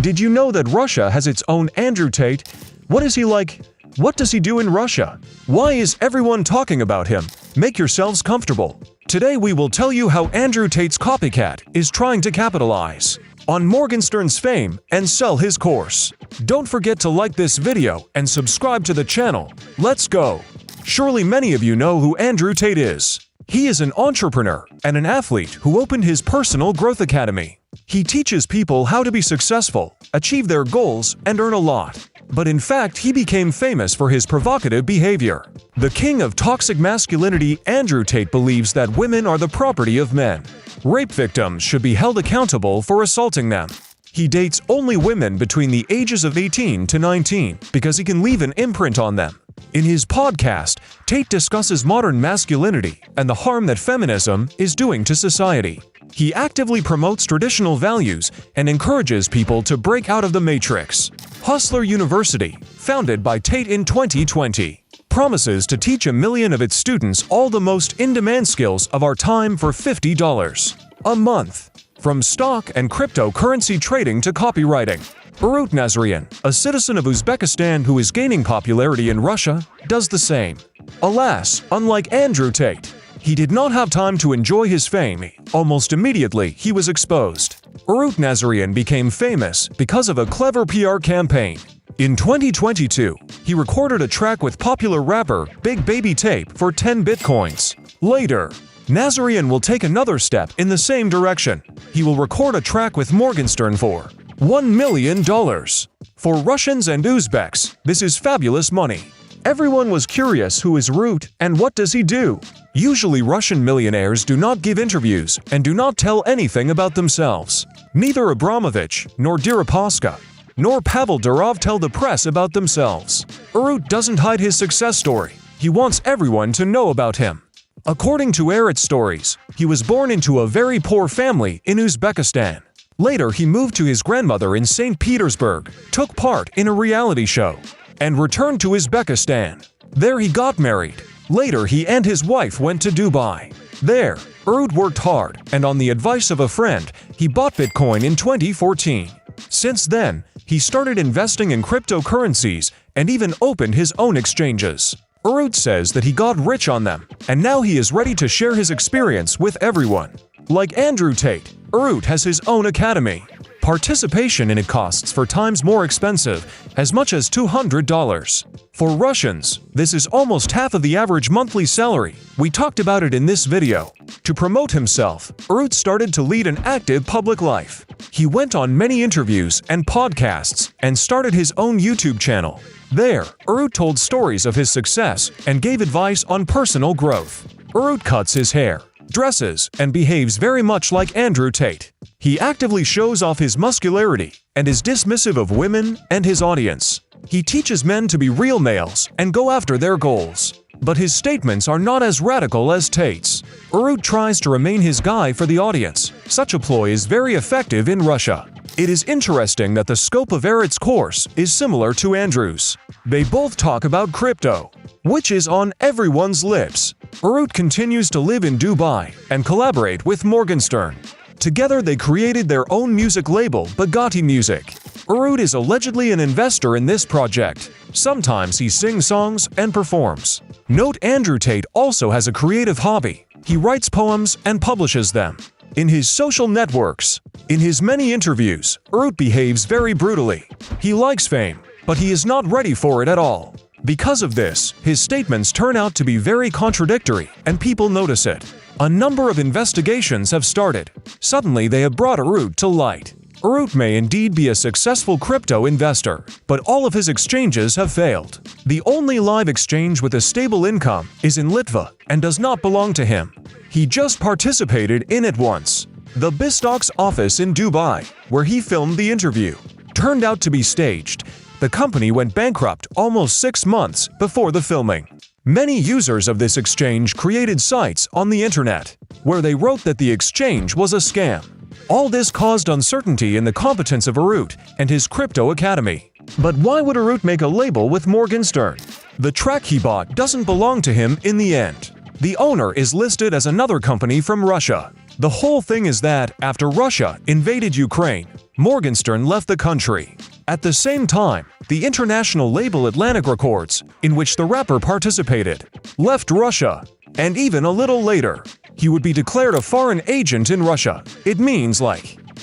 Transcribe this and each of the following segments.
Did you know that Russia has its own Andrew Tate? What is he like? What does he do in Russia? Why is everyone talking about him? Make yourselves comfortable. Today we will tell you how Andrew Tate's copycat is trying to capitalize on Morgenstern's fame and sell his course. Don't forget to like this video and subscribe to the channel. Let's go! Surely many of you know who Andrew Tate is. He is an entrepreneur and an athlete who opened his personal growth academy. He teaches people how to be successful, achieve their goals, and earn a lot. But in fact, he became famous for his provocative behavior. The king of toxic masculinity, Andrew Tate, believes that women are the property of men. Rape victims should be held accountable for assaulting them. He dates only women between the ages of 18 to 19 because he can leave an imprint on them. In his podcast, Tate discusses modern masculinity and the harm that feminism is doing to society. He actively promotes traditional values and encourages people to break out of the matrix. Hustler University, founded by Tate in 2020, promises to teach 1 million of its students all the most in-demand skills of our time for $50 a month. From stock and cryptocurrency trading to copywriting. Arut Nazarian, a citizen of Uzbekistan who is gaining popularity in Russia, does the same. Alas, unlike Andrew Tate, he did not have time to enjoy his fame. Almost immediately, he was exposed. Arut Nazarian became famous because of a clever PR campaign. In 2022, he recorded a track with popular rapper Big Baby Tape for 10 bitcoins. Later, Nazarian will take another step in the same direction. He will record a track with Morgenstern for $1 million. For Russians and Uzbeks, this is fabulous money. Everyone was curious who is Arut and what does he do. Usually Russian millionaires do not give interviews and do not tell anything about themselves. Neither Abramovich, nor Deripaska, nor Pavel Durov tell the press about themselves. Arut doesn't hide his success story. He wants everyone to know about him. According to Arut stories, he was born into a very poor family in Uzbekistan. Later, he moved to his grandmother in St. Petersburg, took part in a reality show, and returned to Uzbekistan. There he got married. Later, he and his wife went to Dubai. There, Arut worked hard, and on the advice of a friend, he bought Bitcoin in 2014. Since then, he started investing in cryptocurrencies and even opened his own exchanges. Arut says that he got rich on them, and now he is ready to share his experience with everyone. Like Andrew Tate, Arut has his own academy. Participation in it costs 4 times more expensive, as much as $200. For Russians, this is almost half of the average monthly salary. We talked about it in this video. To promote himself, Arut started to lead an active public life. He went on many interviews and podcasts and started his own YouTube channel. There, Arut told stories of his success and gave advice on personal growth. Arut cuts his hair, dresses, and behaves very much like Andrew Tate. He actively shows off his muscularity and is dismissive of women and his audience. He teaches men to be real males and go after their goals. But his statements are not as radical as Tate's. Arut tries to remain his guy for the audience. Such a ploy is very effective in Russia. It is interesting that the scope of Arut's course is similar to Andrew's. They both talk about crypto, which is on everyone's lips. Arut continues to live in Dubai and collaborate with Morgenstern. Together they created their own music label, Bugatti Music. Arut is allegedly an investor in this project. Sometimes he sings songs and performs. Note Andrew Tate also has a creative hobby. He writes poems and publishes them. In his social networks, in his many interviews, Arut behaves very brutally. He likes fame, but he is not ready for it at all. Because of this, his statements turn out to be very contradictory, and people notice it. A number of investigations have started. Suddenly, they have brought Arut to light. Arut may indeed be a successful crypto investor, but all of his exchanges have failed. The only live exchange with a stable income is in Litva and does not belong to him. He just participated in it once. The Bistock's office in Dubai, where he filmed the interview, turned out to be staged. The company went bankrupt almost 6 months before the filming. Many users of this exchange created sites on the internet, where they wrote that the exchange was a scam. All this caused uncertainty in the competence of Arut and his crypto academy. But why would Arut make a label with Morgenstern? The track he bought doesn't belong to him in the end. The owner is listed as another company from Russia. The whole thing is that, after Russia invaded Ukraine, Morgenstern left the country. At the same time, the international label Atlantic Records, in which the rapper participated, left Russia. And even a little later, he would be declared a foreign agent in Russia. It means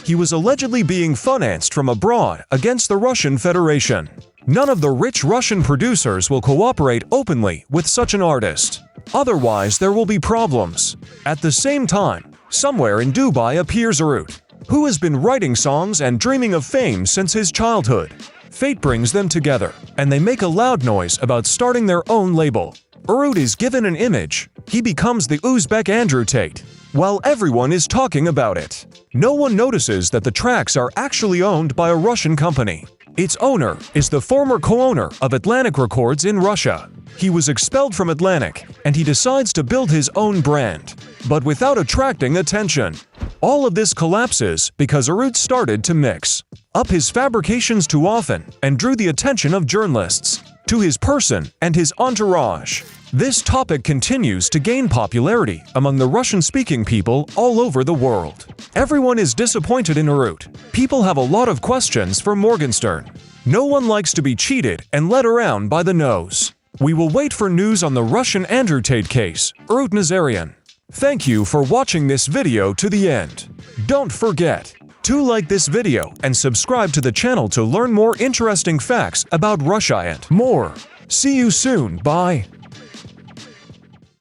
he was allegedly being financed from abroad against the Russian Federation. None of the rich Russian producers will cooperate openly with such an artist. Otherwise, there will be problems. At the same time, somewhere in Dubai appears Arut, who has been writing songs and dreaming of fame since his childhood. Fate brings them together, and they make a loud noise about starting their own label. Arut is given an image. He becomes the Uzbek Andrew Tate, while everyone is talking about it. No one notices that the tracks are actually owned by a Russian company. Its owner is the former co-owner of Atlantic Records in Russia. He was expelled from Atlantic, and he decides to build his own brand, but without attracting attention. All of this collapses because Arut started to mix up his fabrications too often and drew the attention of journalists to his person and his entourage. This topic continues to gain popularity among the Russian-speaking people all over the world. Everyone is disappointed in Arut. People have a lot of questions for Morgenstern. No one likes to be cheated and led around by the nose. We will wait for news on the Russian Andrew Tate case, Arut Nazarian. Thank you for watching this video to the end. Don't forget to like this video and subscribe to the channel to learn more interesting facts about Russia and more. See you soon, bye!